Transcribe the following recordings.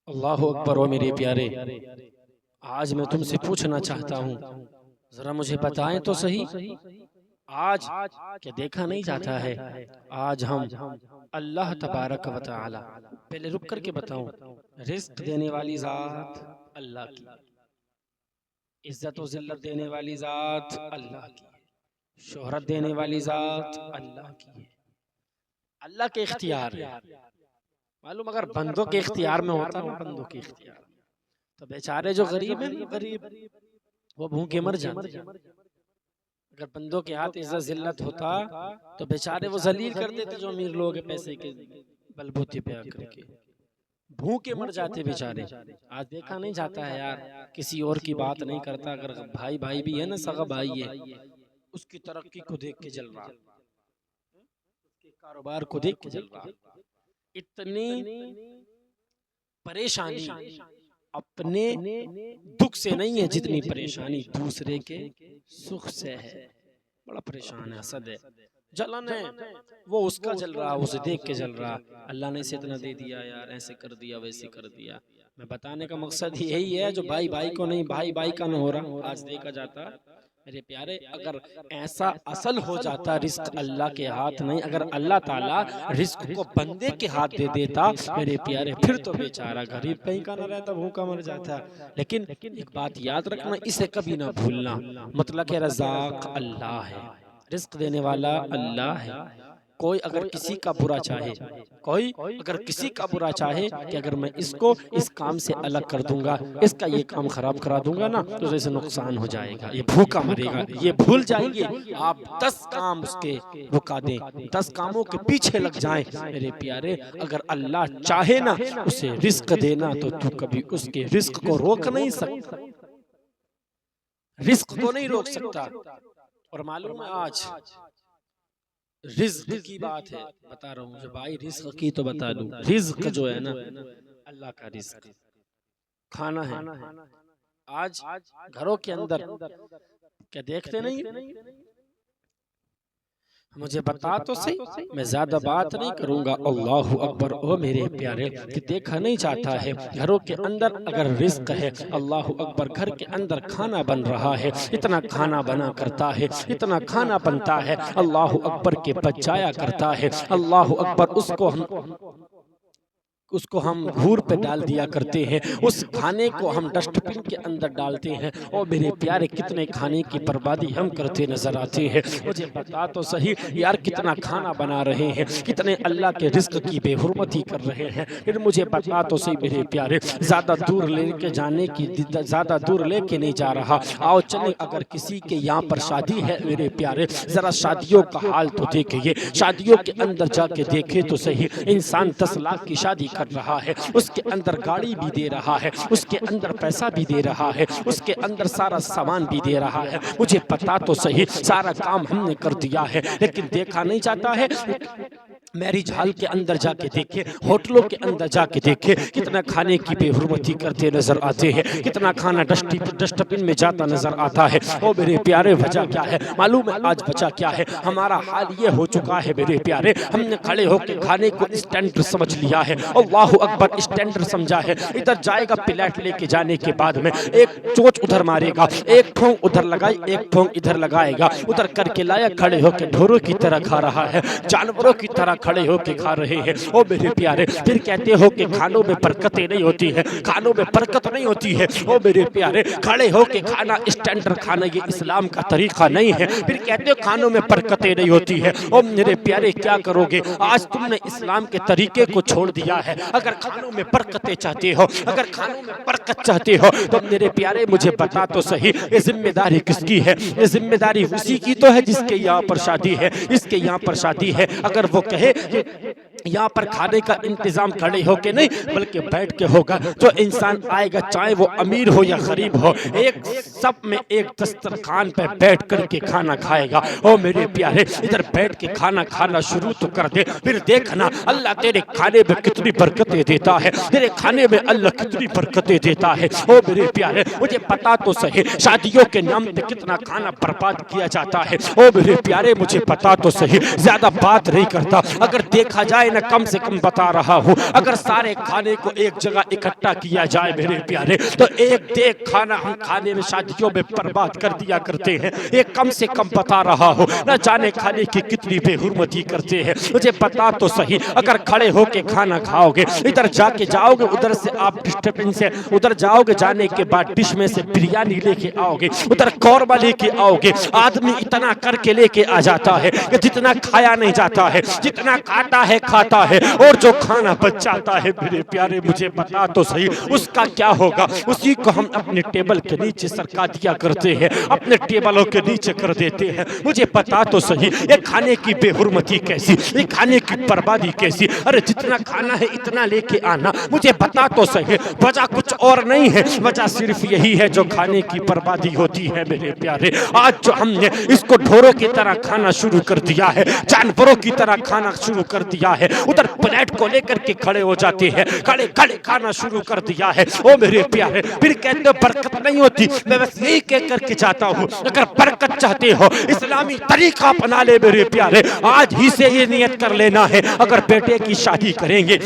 अल्लाहु अकबर। ओ मेरे प्यारे, आज मैं तुमसे पूछना चाहता हूँ, जरा मुझे बताएं तो सही, आज क्या देखा नहीं जाता है, आज हम अल्लाह तबारक व तआला, पहले रुक करके बताऊं, रिस्क देने वाली जात अल्लाह की, इज्जत और जिल्लत देने वाली जात अल्लाह की, शोहरत देने वाली जात अल्लाह की है, अल्लाह के इख्तियार है। मालूम, अगर बंदों के इख्तियार में होता ना, बंदों के इख्तियार तो बेचारे जो गरीब है ना, गरीब, वो भूखे मर जाते। अगर बंदों के हाथ इज्जत जिल्लत होता तो बेचारे वो जलील कर देते, जो अमीर लोग हैं पैसे के बलबूते पे आकर के भूखे मर जाते बेचारे। आज देखा नहीं जाता है यार, किसी और की बात नहीं करता, अगर भाई भाई भी है ना, सगा भाई है, उसकी तरक्की को देख के जल रहा, उसके कारोबार को देख के जल रहा। इतनी परेशानी अपने दुख से नहीं है जितनी परेशानी दूसरे के सुख से है। बड़ा परेशान है, हसद है, जलन है, वो उसका जल रहा, उसे देख के जल रहा, अल्लाह ने इसे इतना दे दिया यार, ऐसे कर दिया वैसे कर दिया। मैं बताने का मकसद यही है, जो भाई भाई को नहीं, भाई भाई का न हो रहा आज देखा जाता। मेरे प्यारे, अगर ऐसा असल हो जाता, रिस्क अल्लाह के हाथ नहीं, अगर अल्लाह ताला रिस्क को बंदे के हाथ दे देता मेरे प्यारे, फिर तो बेचारा गरीब कहीं का ना रहता, भूखा मर जाता। लेकिन एक बात याद रखना, इसे कभी ना भूलना, मतलब कि रज़ाक अल्लाह है, रिस्क देने वाला अल्लाह है। कोई अगर किसी का बुरा चाहे, कोई अगर किसी का बुरा चाहे कि अगर मैं इसको इस काम से अलग कर दूंगा, इसका ये काम खराब करा दूंगा ना, तो जैसे नुकसान हो जाएगा, ये भूखा मरेगा, ये भूल जाएंगे। आप 10 काम उसके रुका दें, 10 कामों के पीछे लग जाएं, मेरे प्यारे, अगर अल्लाह चाहे ना उसे रिस्क देना, तो तू कभी उसके रिस्क को रोक नहीं सकता, रिस्क को नहीं रोक सकता। और मालूम है, आज रिज्क की बात है, बता रहा हूँ भाई, रिज्क की तो बता दूं, रिज्क जो है ना, अल्लाह का रिज्क खाना है। आज घरों के अंदर क्या देखते नहीं, मुझे बता तो सही, मैं ज्यादा बात नहीं करूंगा। अल्लाहु अकबर। ओ मेरे प्यारे, कि देखा नहीं जाता है घरों के अंदर अगर रिस्क है, अल्लाहु अकबर, घर के अंदर खाना बन रहा है, इतना खाना बना करता है, इतना खाना बनता है, अल्लाहु अकबर के बच जाया करता है, अल्लाहु अकबर, उसको हम घूर पे डाल दिया करते हैं, उस खाने को हम डस्टबिन के अंदर डालते हैं। और मेरे प्यारे, कितने खाने की बर्बादी हम करते नजर आते हैं। मुझे बता तो सही यार, कितना खाना बना रहे हैं, कितने अल्लाह के रिस्क की बेहुरमती कर रहे हैं। फिर मुझे बता तो सही मेरे प्यारे, ज्यादा दूर लेके जाने की, ज्यादा दूर लेके नहीं जा रहा, आओ चले, अगर किसी के यहाँ पर शादी है मेरे प्यारे, जरा शादियों का हाल तो देखिए, शादियों के अंदर जाके देखे तो सही, इंसान 10 लाख की शादी कर रहा है, उसके अंदर गाड़ी भी दे रहा है, उसके अंदर पैसा भी दे रहा है, उसके अंदर सारा सामान भी दे रहा है। मुझे पता तो सही, सारा काम हमने कर दिया है, लेकिन देखा नहीं जाता है। मैरिज हॉल के अंदर जाके देखे, होटलों के अंदर जाके देखे, कितना खाने की बेहुरमती करते नजर आते हैं, कितना खाना डस्टबिन में जाता नजर आता है। ओ मेरे प्यारे, वजह क्या है मालूम है? आज वजह क्या है? हमारा हाल ये हो चुका है मेरे प्यारे, हमने खड़े होकर खाने को स्टैंडर्ड समझ लिया है। अल्लाहु अकबर, स्टैंडर्ड समझा है। इधर जाएगा, प्लेट लेके जाने के बाद में एक चोच उधर मारेगा, एक ठोंग उधर लगाई, एक ठोंग इधर लगाएगा, उधर करके लाया, खड़े होकर ढोरों की तरह खा रहा है, जानवरों की तरह खड़े होके खा रहे हैं। ओ मेरे प्यारे, फिर कहते हो कि खानों में बरकतें नहीं होती है, खानों में बरकत नहीं होती है। ओ मेरे प्यारे, खड़े होके खाना स्टैंडर्ड खाना, ये इस्लाम का तरीका नहीं है। फिर कहते हो खानों में बरकतें नहीं होती है। ओ मेरे प्यारे, क्या करोगे? आज तुमने इस्लाम के तरीके को छोड़ दिया है। अगर खानों में बरकतें चाहते हो, अगर खानों में बरकत चाहते हो, तो मेरे प्यारे मुझे बता तो सही, ये जिम्मेदारी किसकी है? ये जिम्मेदारी उसी की तो है जिसके यहाँ पर शादी है, इसके यहाँ पर शादी है। अगर वो कहे यहाँ पर खाने का इंतजाम खड़े होके नहीं, बल्कि बैठ के होगा, जो इंसान आएगा, चाहे वो अमीर हो या गरीब हो, एक सब में एक दस्तरखान पे बैठ करके खाना खाएगा। ओ मेरे प्यारे, इधर बैठ के खाना खाना शुरू तो कर दे, फिर देखना अल्लाह तेरे खाने में कितनी बरकतें देता है, तेरे खाने में अल्लाह कितनी बरकतें देता है। ओ मेरे प्यारे, मुझे पता तो सही, शादियों के नाम पे कितना खाना बर्बाद किया जाता है। ओ मेरे प्यारे, मुझे पता तो सही, ज्यादा बात नहीं करता। अगर देखा जाए मैं कम से कम बता रहा हूँ, अगर सारे खाने को एक जगह इकट्ठा किया जाए मेरे प्यारे, तो एक देख खाना हम खाने में शादियों में बर्बाद कर दिया करते हैं। ये कम से कम बता रहा हूँ, न जाने खाने की कितनी बेहुरमती करते हैं। मुझे बता तो सही, अगर खड़े होके खाना खाओगे, इधर जाके जाओगे, उधर से आप डस्टबिन से उधर जाओगे, जाने के बाद डिश में से बिरयानी लेके आओगे, उधर कौरमा लेके आओगे, आदमी इतना करके लेके आ जाता है कि जितना खाया नहीं जाता है, जितना खाता है खाता है, और जो खाना बच जाता है मेरे प्यारे, मुझे बता तो सही उसका क्या होगा। उसी को हम अपने टेबल के नीचे सरका दिया करते हैं, अपने टेबलों के नीचे कर देते हैं। मुझे बता तो सही ये खाने की बेहुरमती कैसी, ये खाने की बर्बादी कैसी। अरे जितना खाना है इतना लेके आना। मुझे बता तो सही वजह कुछ और नहीं है, वजह सिर्फ यही है जो खाने की बर्बादी होती है मेरे प्यारे। आज जो हमने इसको ढोरों की तरह खाना शुरू कर दिया है, जानवरों की तरह खाना शुरू कर दिया है, उधर प्लेट को लेकर के खड़े हो जाते हैं, खड़े खड़े खाना शुरू कर दिया है। ओ मेरे प्यारे, फिर कहते हो बरकत नहीं होती। मैं बस यही कह करके चाहता हूँ, अगर बरकत चाहते हो इस्लामी तरीका अपना ले मेरे प्यारे। आज ही से ये नियत कर लेना है, अगर बेटे की शादी करेंगे,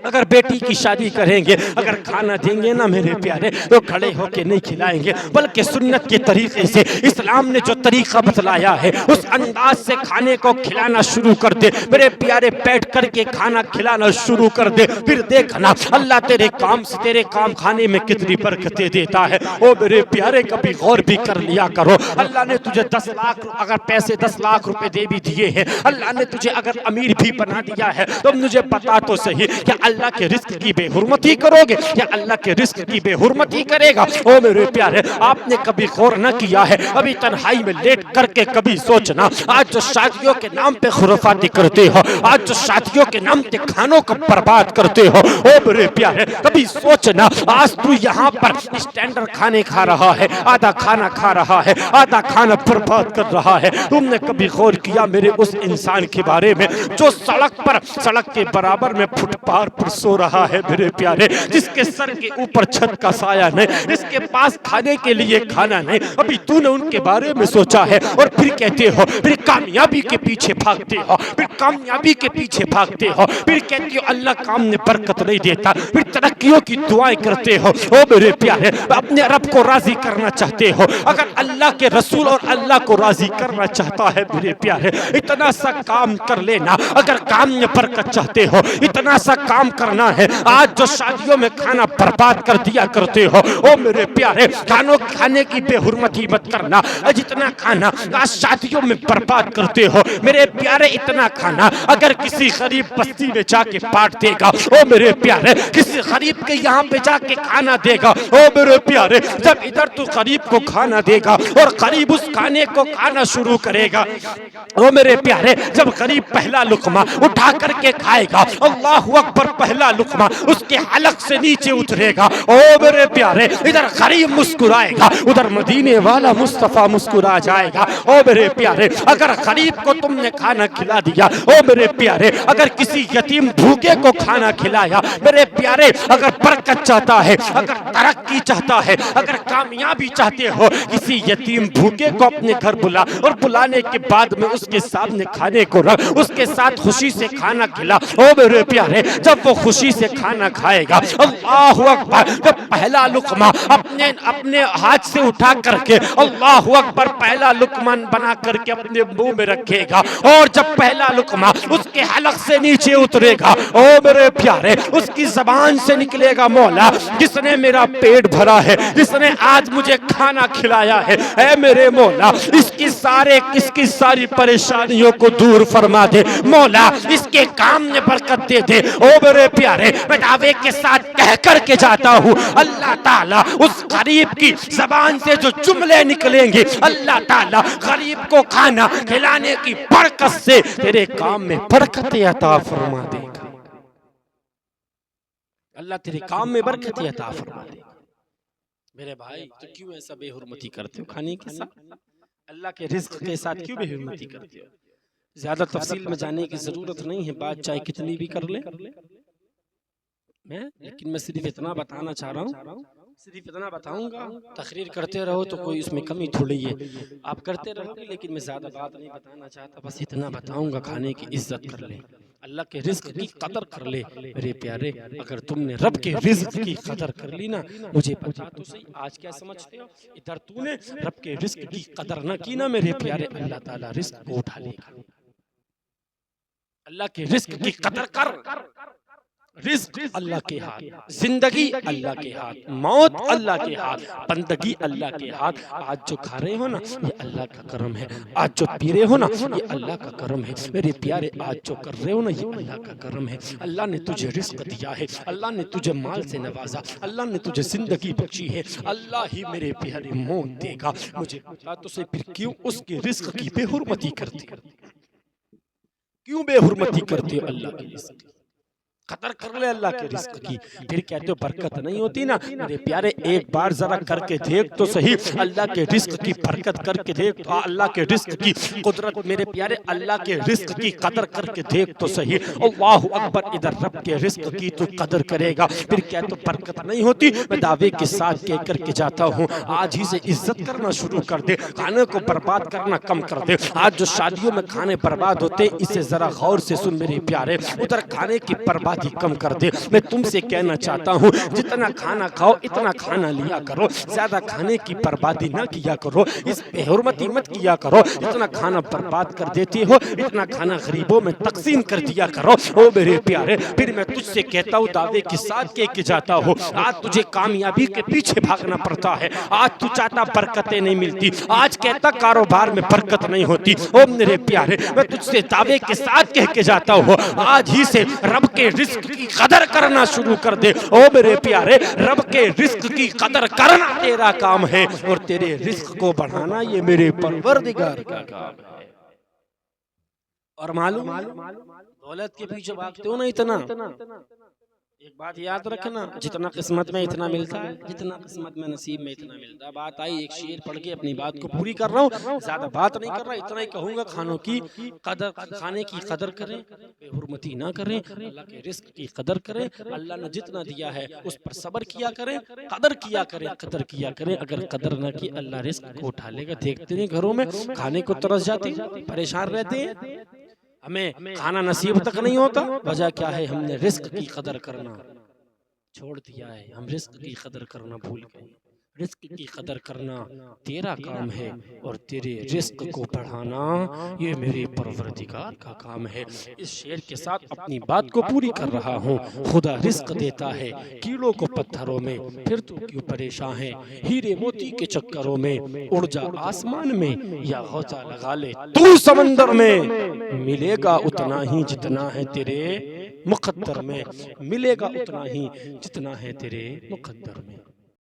अगर बेटी की शादी करेंगे, अगर खाना देंगे ना मेरे प्यारे, तो खड़े होके नहीं खिलाएंगे, बल्कि सुन्नत के तरीके से, इस्लाम ने जो तरीका बतलाया है उस अंदाज से खाने को खिलाना शुरू कर दे मेरे प्यारे। बैठ करके खाना खिलाना शुरू कर दे, फिर देखना अल्लाह तेरे काम से, तेरे काम खाने में कितनी बरकतें देता है। ओ मेरे प्यारे, कभी गौर भी कर लिया करो। अल्लाह ने तुझे 10 लाख अगर पैसे 10 लाख रुपए दे भी दिए हैं, अल्लाह ने तुझे अगर अमीर भी बना दिया है, तो मुझे पता तो सही कि अल्लाह के रिस्क की बेहुरमती करोगे या अल्लाह के रिस्क की बेहुरमती करेगा। ओ मेरे प्यारे, आपने कभी गौर न किया है, अभी तन्हाई में लेट करके कभी सोचना, आज जो शादियों के नाम पे खुराफाती करते हो, आज जो शादियों के नाम पे खानों को बर्बाद करते हो, ओ मेरे प्यारे कभी सोचना, आज तू यहाँ पर स्टैंडर्ड खाने खा रहा है, आधा खाना खा रहा है, आधा खाना बर्बाद कर रहा है। तुमने कभी गौर किया मेरे उस इंसान के बारे में जो सड़क के बराबर में फुटपाथ पर सो रहा है मेरे प्यारे, जिसके सर के ऊपर छत का साया नहीं, जिसके पास खाने के लिए खाना नहीं। अभी तूने उनके बारे में सोचा है? और फिर कहते हो, फिर कामयाबी के पीछे भागते हो, फिर कामयाबी के पीछे भागते हो, फिर कहते हो अल्लाह काम में बरकत नहीं देता, फिर तरक्कियों की दुआएं करते हो। ओ मेरे प्यारे, अपने रब को राजी करना चाहते हो, अगर अल्लाह के रसूल और अल्लाह को राजी करना चाहता है मेरे प्यारे, इतना सा काम कर लेना। अगर काम में बरकत चाहते हो, इतना सा काम करना है। आज जो शादियों में खाना बर्बाद कर दिया करते हो, ओ मेरे प्यारे, खाने की बेहुरमती मत करना। जितना खाना आज शादियों में बर्बाद करते हो मेरे प्यारे, इतना खाना अगर किसी गरीब बस्ती में जाके बांट देगा, ओ मेरे प्यारे, किसी गरीब के यहाँ पे जाके खाना देगा, ओ मेरे प्यारे, जब इधर तू गरीब को खाना देगा और गरीब उस खाने को खाना शुरू करेगा, ओ मेरे प्यारे, जब गरीब पहला लुकमा उठा करके खाएगा, अल्लाहु अकबर, पहला लुकमा उसके हलक से नीचे उतरेगा, ओ मेरे प्यारे, इधर गरीब मुस्कुराएगा, उधर मदीने वाला मुस्तफा मुस्कुरा जाएगा। ओ मेरे प्यारे, अगर गरीब को तुमने खाना खिला दिया, ओ मेरे प्यारे, अगर किसी यतीम भूखे को खाना खिलाया मेरे प्यारे, अगर बरकत चाहता है, अगर तरक्की चाहता है, अगर कामयाबी चाहते हो, किसी यतीम भूखे को अपने घर बुला और बुलाने के बाद में उसके सामने खाने को रख, उसके साथ खुशी से खाना खिला। ओ मेरे प्यारे, जब वो खुशी से खाना खाएगा, अल्लाहु अकबर, जब पहला लुकमा अपने हाथ से उठा करके अल्लाहु अकबर पहला लुकमा बना करके अपने मुंह में रखेगा, और जब पहला लुकमा उसके हलक से नीचे उतरेगा, ओ मेरे प्यारे, उसकी जबान से निकलेगा, मौला जिसने मेरा पेट भरा है, जिसने आज मुझे खाना खिलाया है, ऐ मेरे मौला इसकी सारी परेशानियों को दूर फरमा दे, मौला इसके काम में बरकत दे दे। ओ मेरे प्यारे, मैं दावे के साथ कह करके जाता हूँ, अल्लाह ताला उस गरीब की जबान से जो जुमले निकलेंगे, अल्लाह ताला गरीब को खाना खिलाने की बरकत से तेरे काम में बरकत अता फरमा देगा। अल्लाह तेरे काम में बरकत अता फरमा देगा। मेरे भाई, तो क्यों ऐसा बेहुरमती करते हो खाने के साथ? अल्लाह के रिज्क के साथ क्यों बेहुरमती करते हो? ज्यादा तफसील में जाने की जरूरत नहीं है, बात चाहे कितनी भी कर ले लेकिन मैं सिर्फ इतना बताना चाह रहा हूँ, सिर्फ इतना बताऊंगा। तकरीर करते रहो तो कोई उसमें कमी थोड़ी है, आप करते रहोगे, लेकिन मैं ज्यादा बात नहीं बताना चाहता, बस इतना बताऊंगा, खाने की इज्जत कर ले। अल्लाह के रिस्क की कदर कर ले मेरे प्यारे। अगर तुमने रब के रिस्क की कदर कर ली ना, मुझे बता तो सही आज क्या समझते हो, इधर तूने रब के रिस्क की कदर ना की ना मेरे प्यारे, अल्लाह ताला रिस्क को उठा लेगा। अल्लाह के रिस्क की कदर कर। रिस्क अल्लाह के हाथ, जिंदगी अल्लाह के हाथ, मौत अल्लाह के हाथ, बंदगी अल्लाह के हाथ। आज जो खा रहे हो ना ये अल्लाह का करम है, आज जो पी रहे हो ना ये अल्लाह का करम है मेरे प्यारे, आज जो कर रहे हो ना ये अल्लाह का करम है। अल्लाह ने तुझे रिस्क दिया है, अल्लाह ने तुझे माल से नवाजा, अल्लाह ने तुझे जिंदगी बख्शी है, अल्लाह ही मेरे प्यारे मौत देगा। मुझे बता तो सही फिर क्यों उसके रिस्क की बेहुरमती करते, क्यों बेहुरमती करते हो अल्लाह के रिस्क? कदर कर ले अल्लाह के रिस्क की, फिर कहते हो बरकत नहीं होती ना मेरे प्यारे। एक बार जरा करके देख तो सही, अल्लाह के रिस्क की बरकत करके देख, अल्लाह के रिस्क की कुदरत मेरे प्यारे, अल्लाह के रिस्क की कदर करके देख तो सही। अल्लाहु अकबर, इधर रब के रिस्क की तू कदर करेगा फिर क्या तो बरकत नहीं होती। मैं दावे के साथ कह करके जाता हूँ, आज ही से इज्जत करना शुरू कर दे, खाने को बर्बाद करना कम कर दे। आज जो शादियों में खाने बर्बाद होते इसे जरा गौर से सुन मेरे प्यारे, उधर खाने की बर्बादी कम कर दे। मैं तुमसे कहना चाहता हूँ जितना खाना खाओ इतना खाना लिया करो, ज्यादा खाने की बर्बादी ना किया करो, इस बेहुरमती मत किया करो। इतना खाना बर्बाद कर देते हो, इतना खाना गरीबों में तकसीम कर दिया करो ओ मेरे प्यारे। फिर मैं तुझसे कहता हूँ दावे के साथ कह के जाता हूँ, आज तुझे कामयाबी के पीछे भागना पड़ता है, आज तू चाहता बरकतें नहीं मिलती, आज कहता कारोबार में बरकत नहीं होती। ओ मेरे प्यारे मैं तुझसे दावे के साथ कह के जाता हूँ, आज ही से रब के रिस्क की कदर करना शुरू कर दे ओ मेरे प्यारे। रब के रिस्क की कदर करना तेरा काम है और तेरे रिस्क को बढ़ाना ये मेरे परवरदिगार का काम है। और मालूम दौलत के पीछे भागते हो ना इतना, एक बात याद रखना, जितना किस्मत में इतना मिलता है, जितना किस्मत में नसीब में इतना मिलता है। बात आई, एक शेर पढ़ के अपनी बात को पूरी कर रहा हूँ, ज्यादा बात नहीं कर रहा, इतना ही कहूंगा खानों की कदर, खाने की कदर करें, बेहुरमती ना करें, अल्लाह के रिस्क की कदर करें, अल्लाह ने जितना दिया है उस पर सब्र किया करें, कदर किया करें, कदर किया करें। अगर कदर न की अल्लाह रिस्क को उठा लेगा। देखते नहीं घरों में खाने को तरस जाते, परेशान रहते हैं, हमें खाना नसीब तक नहीं होता। वजह क्या है, हमने रिस्क की कदर करना छोड़ दिया है, हम रिस्क की कदर करना भूल गए। रिस्क की कदर करना तेरा काम है और तेरे रिस्क को बढ़ाना ये मेरे परवरदिगार का काम है। इस शेर के साथ अपनी बात को पूरी कर रहा हूँ। खुदा रिस्क देता है कीड़ों को पत्थरों में, फिर तू क्यों परेशान है हीरे मोती के चक्करों में। उड़ जा आसमान में या होता लगा ले तू समंदर में, मिलेगा उतना ही जितना है तेरे मुकद्दर में, मिलेगा उतना ही जितना है तेरे मुकद्दर में।